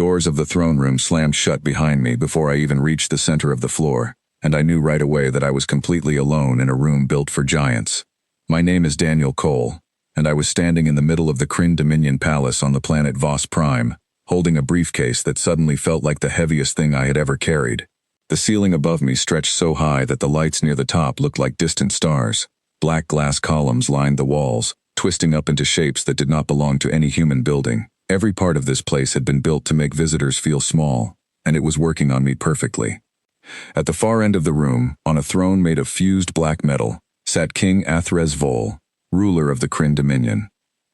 doors of the throne room slammed shut behind me before I even reached the center of the floor, and I knew right away that I was completely alone in a room built for giants. My name is Daniel Cole, and I was standing in the middle of the Kryn Dominion Palace on the planet Voss Prime, holding a briefcase that suddenly felt like the heaviest thing I had ever carried. The ceiling above me stretched so high that the lights near the top looked like distant stars. Black glass columns lined the walls, twisting up into shapes that did not belong to any human building. Every part of this place had been built to make visitors feel small, and it was working on me perfectly. At the far end of the room, on a throne made of fused black metal, sat King AstralVanguard, ruler of the Kryn Dominion.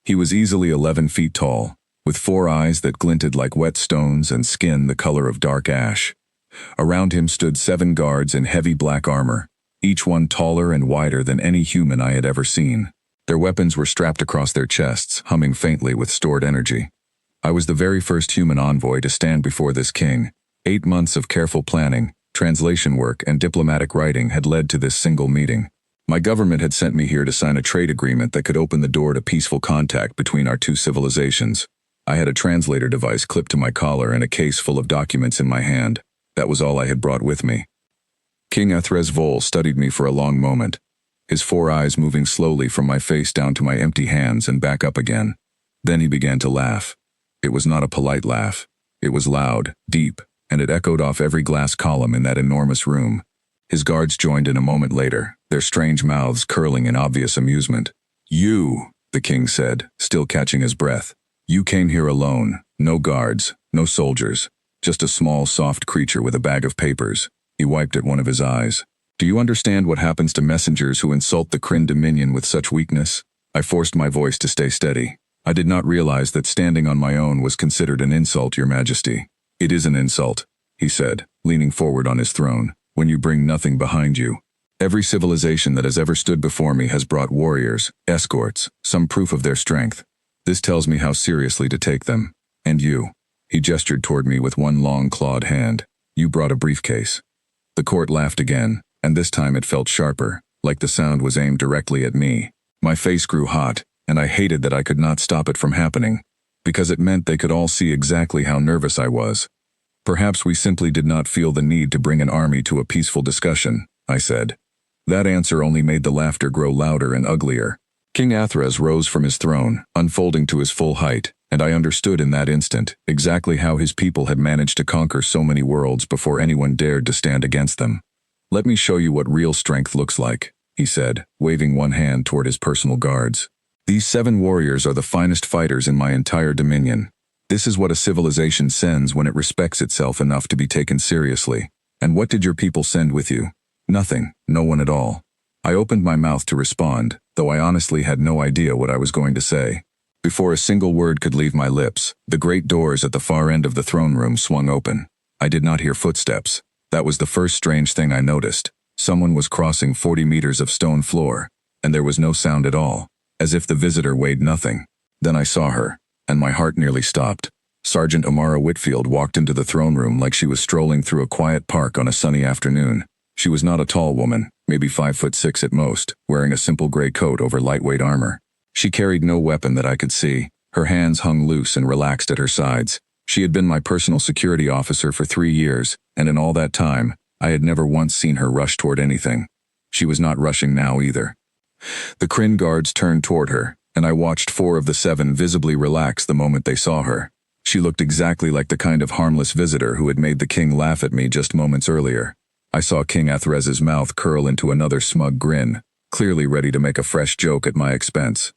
He was easily 11 feet tall, with 4 eyes that glinted like wet stones and skin the color of dark ash. Around him stood 7 guards in heavy black armor, each one taller and wider than any human I had ever seen. Their weapons were strapped across their chests, humming faintly with stored energy. I was the very first human envoy to stand before this king. 8 months of careful planning, translation work, and diplomatic writing had led to this single meeting. My government had sent me here to sign a trade agreement that could open the door to peaceful contact between our two civilizations. I had a translator device clipped to my collar and a case full of documents in my hand. That was all I had brought with me. King AstralVanguard studied me for a long moment, his 4 eyes moving slowly from my face down to my empty hands and back up again. Then he began to laugh. It was not a polite laugh. It was loud, deep, and it echoed off every glass column in that enormous room. His guards joined in a moment later, their strange mouths curling in obvious amusement. "You," the king said, still catching his breath. "You came here alone, no guards, no soldiers, just a small, soft creature with a bag of papers." He wiped at one of his eyes. "Do you understand what happens to messengers who insult the Kryn Dominion with such weakness?" I forced my voice to stay steady. "I did not realize that standing on my own was considered an insult, Your Majesty." "It is an insult," he said, leaning forward on his throne, "when you bring nothing behind you. Every civilization that has ever stood before me has brought warriors, escorts, some proof of their strength. This tells me how seriously to take them. And you." He gestured toward me with one long clawed hand. "You brought a briefcase." The court laughed again, and this time it felt sharper, like the sound was aimed directly at me. My face grew hot, and I hated that I could not stop it from happening, because it meant they could all see exactly how nervous I was. "Perhaps we simply did not feel the need to bring an army to a peaceful discussion," I said. That answer only made the laughter grow louder and uglier. King Athras rose from his throne, unfolding to his full height, and I understood in that instant exactly how his people had managed to conquer so many worlds before anyone dared to stand against them. "Let me show you what real strength looks like," he said, waving one hand toward his personal guards. "These 7 warriors are the finest fighters in my entire dominion. This is what a civilization sends when it respects itself enough to be taken seriously. And what did your people send with you? Nothing, no one at all." I opened my mouth to respond, though I honestly had no idea what I was going to say. Before a single word could leave my lips, the great doors at the far end of the throne room swung open. I did not hear footsteps. That was the first strange thing I noticed. Someone was crossing 40 meters of stone floor, and there was no sound at all, as if the visitor weighed nothing. Then I saw her, and my heart nearly stopped. Sergeant Amara Whitfield walked into the throne room like she was strolling through a quiet park on a sunny afternoon. She was not a tall woman, maybe 5'6" at most, wearing a simple gray coat over lightweight armor. She carried no weapon that I could see. Her hands hung loose and relaxed at her sides. She had been my personal security officer for 3 years, and in all that time, I had never once seen her rush toward anything. She was not rushing now either. The Kryn guards turned toward her, and I watched 4 of the 7 visibly relax the moment they saw her. She looked exactly like the kind of harmless visitor who had made the king laugh at me just moments earlier. I saw King Athras's mouth curl into another smug grin, clearly ready to make a fresh joke at my expense.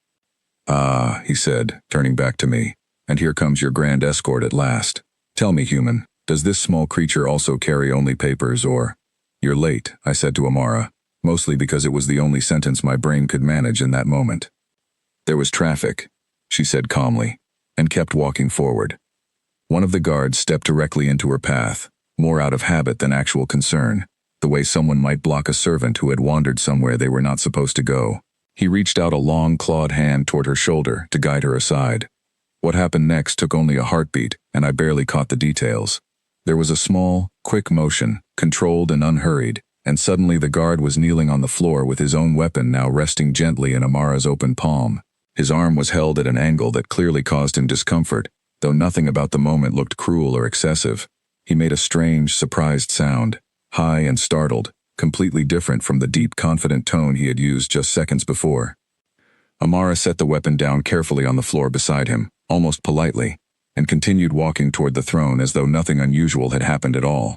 "Ah," he said, turning back to me, "and here comes your grand escort at last. Tell me, human, does this small creature also carry only papers, or—" "You're late," I said to Amara, mostly because it was the only sentence my brain could manage in that moment. "There was traffic," she said calmly, and kept walking forward. One of the guards stepped directly into her path, more out of habit than actual concern, the way someone might block a servant who had wandered somewhere they were not supposed to go. He reached out a long, clawed hand toward her shoulder to guide her aside. What happened next took only a heartbeat, and I barely caught the details. There was a small, quick motion, controlled and unhurried, and suddenly the guard was kneeling on the floor with his own weapon now resting gently in Amara's open palm. His arm was held at an angle that clearly caused him discomfort, though nothing about the moment looked cruel or excessive. He made a strange, surprised sound, high and startled, completely different from the deep, confident tone he had used just seconds before. Amara set the weapon down carefully on the floor beside him, almost politely, and continued walking toward the throne as though nothing unusual had happened at all.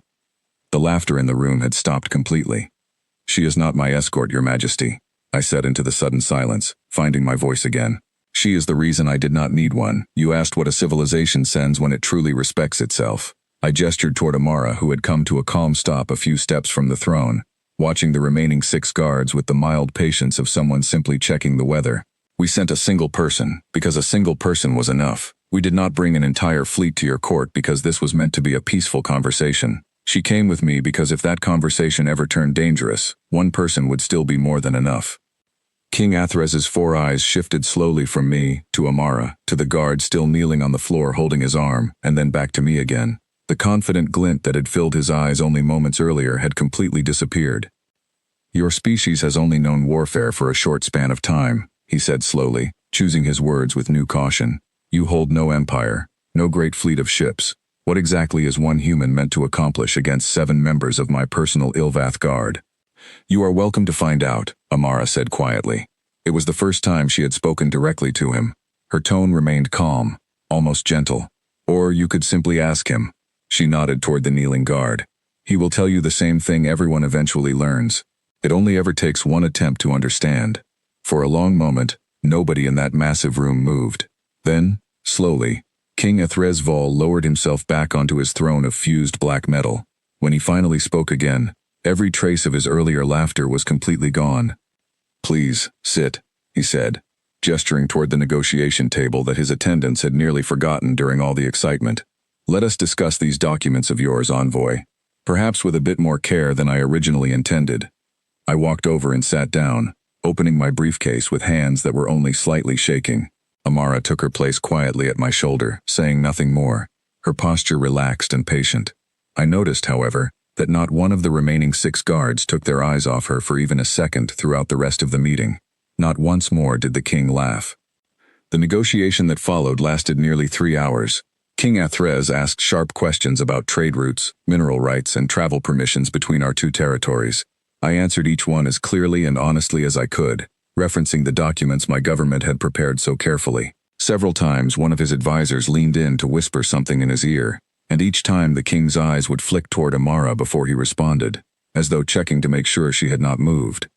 The laughter in the room had stopped completely. "She is not my escort, Your Majesty," I said into the sudden silence, finding my voice again. "She is the reason I did not need one. You asked what a civilization sends when it truly respects itself." I gestured toward Amara, who had come to a calm stop a few steps from the throne, watching the remaining 6 guards with the mild patience of someone simply checking the weather. "We sent a single person, because a single person was enough. We did not bring an entire fleet to your court because this was meant to be a peaceful conversation. She came with me because if that conversation ever turned dangerous, one person would still be more than enough." King Athrez's 4 eyes shifted slowly from me, to Amara, to the guard still kneeling on the floor holding his arm, and then back to me again. The confident glint that had filled his eyes only moments earlier had completely disappeared. "Your species has only known warfare for a short span of time," he said slowly, choosing his words with new caution. "You hold no empire, no great fleet of ships. What exactly is one human meant to accomplish against 7 members of my personal Ilvath guard?" "You are welcome to find out," Amara said quietly. It was the first time she had spoken directly to him. Her tone remained calm, almost gentle. "Or you could simply ask him." She nodded toward the kneeling guard. "He will tell you the same thing everyone eventually learns. It only ever takes one attempt to understand." For a long moment, nobody in that massive room moved. Then, slowly, King Athrezval lowered himself back onto his throne of fused black metal. When he finally spoke again, every trace of his earlier laughter was completely gone. "Please, sit," he said, gesturing toward the negotiation table that his attendants had nearly forgotten during all the excitement. "Let us discuss these documents of yours, envoy, perhaps with a bit more care than I originally intended." I walked over and sat down, opening my briefcase with hands that were only slightly shaking. Amara took her place quietly at my shoulder, saying nothing more, her posture relaxed and patient. I noticed, however, that not one of the remaining 6 guards took their eyes off her for even a second throughout the rest of the meeting. Not once more did the king laugh. The negotiation that followed lasted nearly 3 hours. King Athrez asked sharp questions about trade routes, mineral rights, and travel permissions between our 2 territories. I answered each one as clearly and honestly as I could, referencing the documents my government had prepared so carefully. Several times one of his advisors leaned in to whisper something in his ear, and each time the king's eyes would flick toward Amara before he responded, as though checking to make sure she had not moved.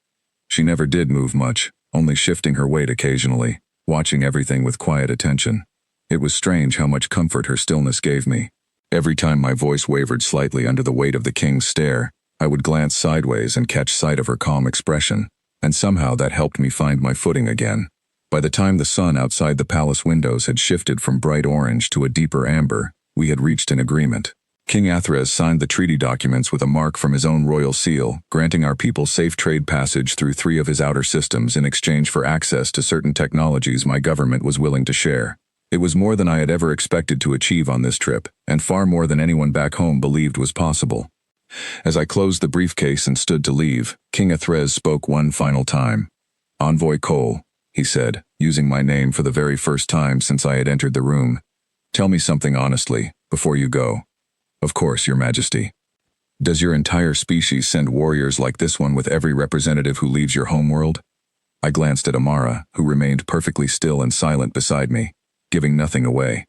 She never did move much, only shifting her weight occasionally, watching everything with quiet attention. It was strange how much comfort her stillness gave me. Every time my voice wavered slightly under the weight of the king's stare, I would glance sideways and catch sight of her calm expression, and somehow that helped me find my footing again. By the time the sun outside the palace windows had shifted from bright orange to a deeper amber, we had reached an agreement. King Athrez signed the treaty documents with a mark from his own royal seal, granting our people safe trade passage through 3 of his outer systems in exchange for access to certain technologies my government was willing to share. It was more than I had ever expected to achieve on this trip, and far more than anyone back home believed was possible. As I closed the briefcase and stood to leave, King Athrez spoke one final time. "Envoy Cole," he said, using my name for the very first time since I had entered the room. "Tell me something honestly, before you go." "Of course, Your Majesty." "Does your entire species send warriors like this one with every representative who leaves your homeworld?" I glanced at Amara, who remained perfectly still and silent beside me, giving nothing away.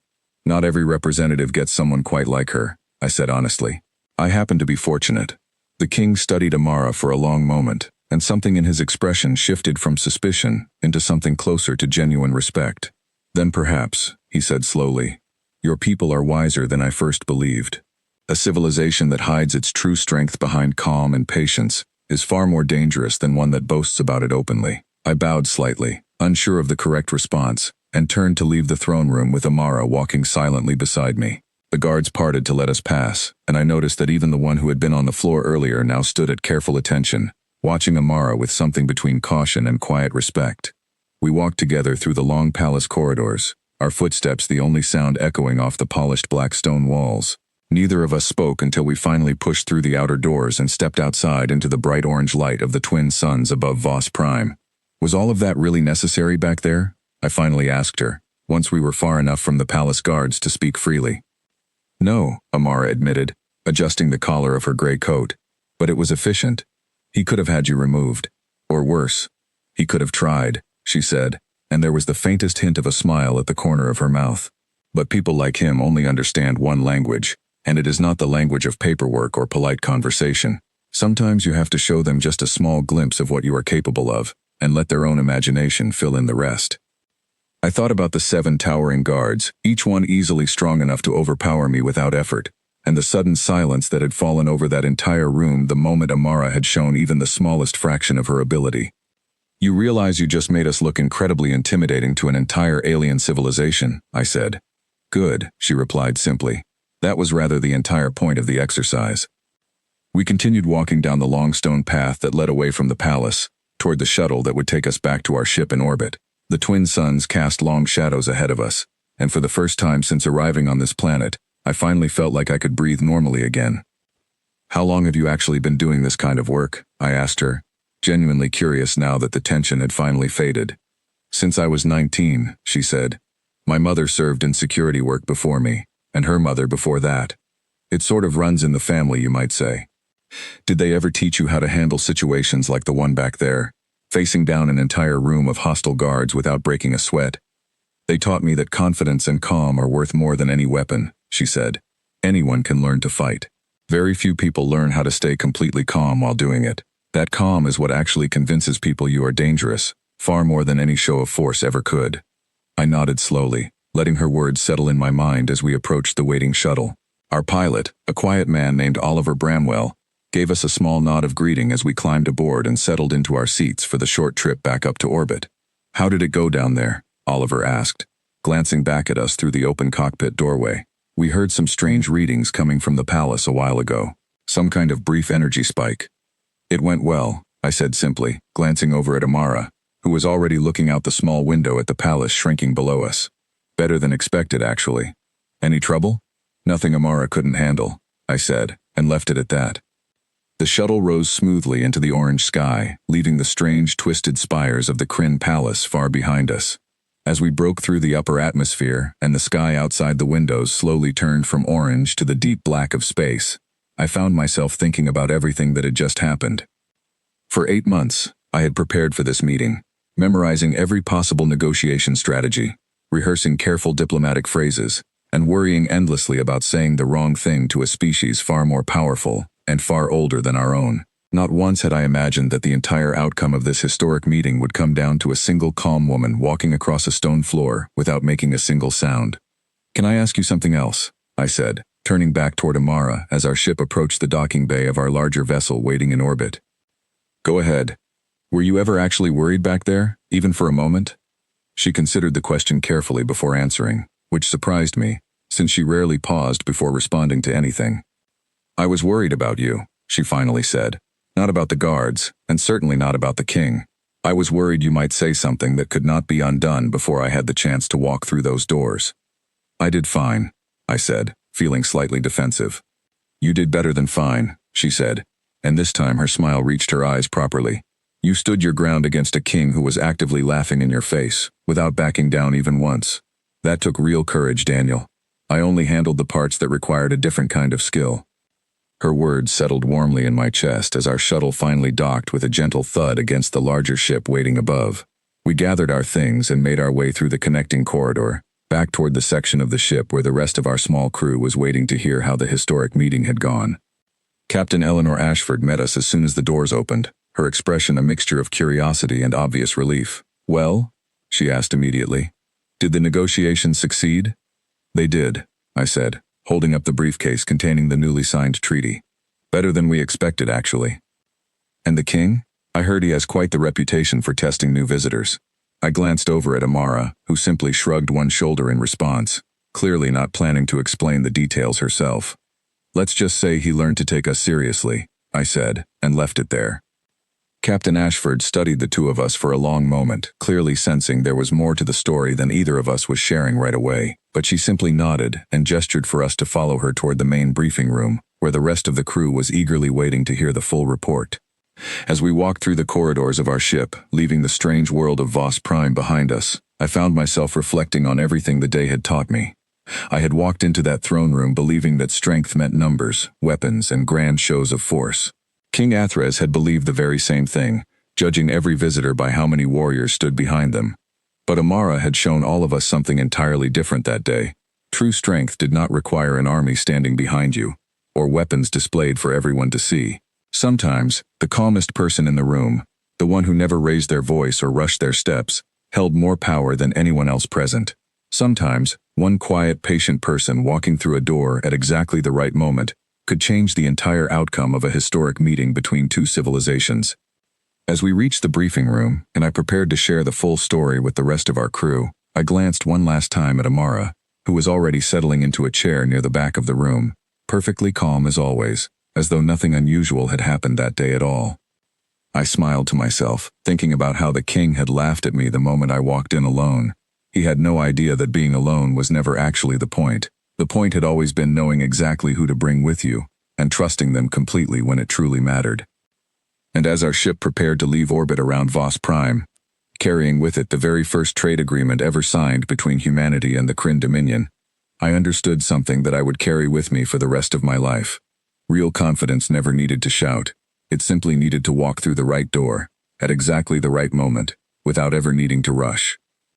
"Not every representative gets someone quite like her," I said honestly. "I happen to be fortunate." The king studied Amara for a long moment, and something in his expression shifted from suspicion into something closer to genuine respect. "Then perhaps," he said slowly, "your people are wiser than I first believed. A civilization that hides its true strength behind calm and patience is far more dangerous than one that boasts about it openly." I bowed slightly, unsure of the correct response, and turned to leave the throne room with Amara walking silently beside me. The guards parted to let us pass, and I noticed that even the one who had been on the floor earlier now stood at careful attention, watching Amara with something between caution and quiet respect. We walked together through the long palace corridors, our footsteps the only sound echoing off the polished black stone walls. Neither of us spoke until we finally pushed through the outer doors and stepped outside into the bright orange light of the twin suns above Voss Prime. "Was all of that really necessary back there?" I finally asked her, once we were far enough from the palace guards to speak freely. No, Amara admitted, adjusting the collar of her gray coat. But it was efficient. He could have had you removed. Or worse. He could have tried, she said, and there was the faintest hint of a smile at the corner of her mouth. But people like him only understand one language, and it is not the language of paperwork or polite conversation. Sometimes you have to show them just a small glimpse of what you are capable of, and let their own imagination fill in the rest. I thought about the 7 towering guards, each one easily strong enough to overpower me without effort, and the sudden silence that had fallen over that entire room the moment Amara had shown even the smallest fraction of her ability. You realize you just made us look incredibly intimidating to an entire alien civilization, I said. Good, she replied simply. That was rather the entire point of the exercise. We continued walking down the long stone path that led away from the palace, toward the shuttle that would take us back to our ship in orbit. The twin suns cast long shadows ahead of us, and for the first time since arriving on this planet, I finally felt like I could breathe normally again. How long have you actually been doing this kind of work? I asked her, genuinely curious now that the tension had finally faded. Since I was 19, she said. My mother served in security work before me, and her mother before that. It sort of runs in the family, you might say. Did they ever teach you how to handle situations like the one back there, facing down an entire room of hostile guards without breaking a sweat? They taught me that confidence and calm are worth more than any weapon, she said. Anyone can learn to fight. Very few people learn how to stay completely calm while doing it. That calm is what actually convinces people you are dangerous, far more than any show of force ever could. I nodded slowly, letting her words settle in my mind as we approached the waiting shuttle. Our pilot, a quiet man named Oliver Bramwell, gave us a small nod of greeting as we climbed aboard and settled into our seats for the short trip back up to orbit. How did it go down there? Oliver asked, glancing back at us through the open cockpit doorway. We heard some strange readings coming from the palace a while ago. Some kind of brief energy spike. It went well, I said simply, glancing over at Amara, who was already looking out the small window at the palace shrinking below us. Better than expected, actually. Any trouble? Nothing Amara couldn't handle, I said, and left it at that. The shuttle rose smoothly into the orange sky, leaving the strange, twisted spires of the Kryn Palace far behind us. As we broke through the upper atmosphere and the sky outside the windows slowly turned from orange to the deep black of space, I found myself thinking about everything that had just happened. For 8 months, I had prepared for this meeting, memorizing every possible negotiation strategy, rehearsing careful diplomatic phrases, and worrying endlessly about saying the wrong thing to a species far more powerful and far older than our own. Not once had I imagined that the entire outcome of this historic meeting would come down to a single calm woman walking across a stone floor without making a single sound. Can I ask you something else? I said, turning back toward Amara as our ship approached the docking bay of our larger vessel waiting in orbit. Go ahead. Were you ever actually worried back there, even for a moment? She considered the question carefully before answering, which surprised me, since she rarely paused before responding to anything. I was worried about you, she finally said. Not about the guards, and certainly not about the king. I was worried you might say something that could not be undone before I had the chance to walk through those doors. I did fine, I said, feeling slightly defensive. You did better than fine, she said, and this time her smile reached her eyes properly. You stood your ground against a king who was actively laughing in your face, without backing down even once. That took real courage, Daniel. I only handled the parts that required a different kind of skill. Her words settled warmly in my chest as our shuttle finally docked with a gentle thud against the larger ship waiting above. We gathered our things and made our way through the connecting corridor, back toward the section of the ship where the rest of our small crew was waiting to hear how the historic meeting had gone. Captain Eleanor Ashford met us as soon as the doors opened, her expression a mixture of curiosity and obvious relief. Well? She asked immediately. Did the negotiations succeed? They did, I said, holding up the briefcase containing the newly signed treaty. Better than we expected, actually. And the king? I heard he has quite the reputation for testing new visitors. I glanced over at Amara, who simply shrugged one shoulder in response, clearly not planning to explain the details herself. Let's just say he learned to take us seriously, I said, and left it there. Captain Ashford studied the two of us for a long moment, clearly sensing there was more to the story than either of us was sharing right away, but she simply nodded and gestured for us to follow her toward the main briefing room, where the rest of the crew was eagerly waiting to hear the full report. As we walked through the corridors of our ship, leaving the strange world of Voss Prime behind us, I found myself reflecting on everything the day had taught me. I had walked into that throne room believing that strength meant numbers, weapons, and grand shows of force. King Athres had believed the very same thing, judging every visitor by how many warriors stood behind them. But Amara had shown all of us something entirely different that day. True strength did not require an army standing behind you, or weapons displayed for everyone to see. Sometimes, the calmest person in the room, the one who never raised their voice or rushed their steps, held more power than anyone else present. Sometimes, one quiet, patient person walking through a door at exactly the right moment could change the entire outcome of a historic meeting between two civilizations. As we reached the briefing room, and I prepared to share the full story with the rest of our crew, I glanced one last time at Amara, who was already settling into a chair near the back of the room, perfectly calm as always, as though nothing unusual had happened that day at all. I smiled to myself, thinking about how the king had laughed at me the moment I walked in alone. He had no idea that being alone was never actually the point. The point had always been knowing exactly who to bring with you, and trusting them completely when it truly mattered. And as our ship prepared to leave orbit around Voss Prime, carrying with it the very first trade agreement ever signed between humanity and the Kryn Dominion, I understood something that I would carry with me for the rest of my life. Real confidence never needed to shout. It simply needed to walk through the right door, at exactly the right moment, without ever needing to rush.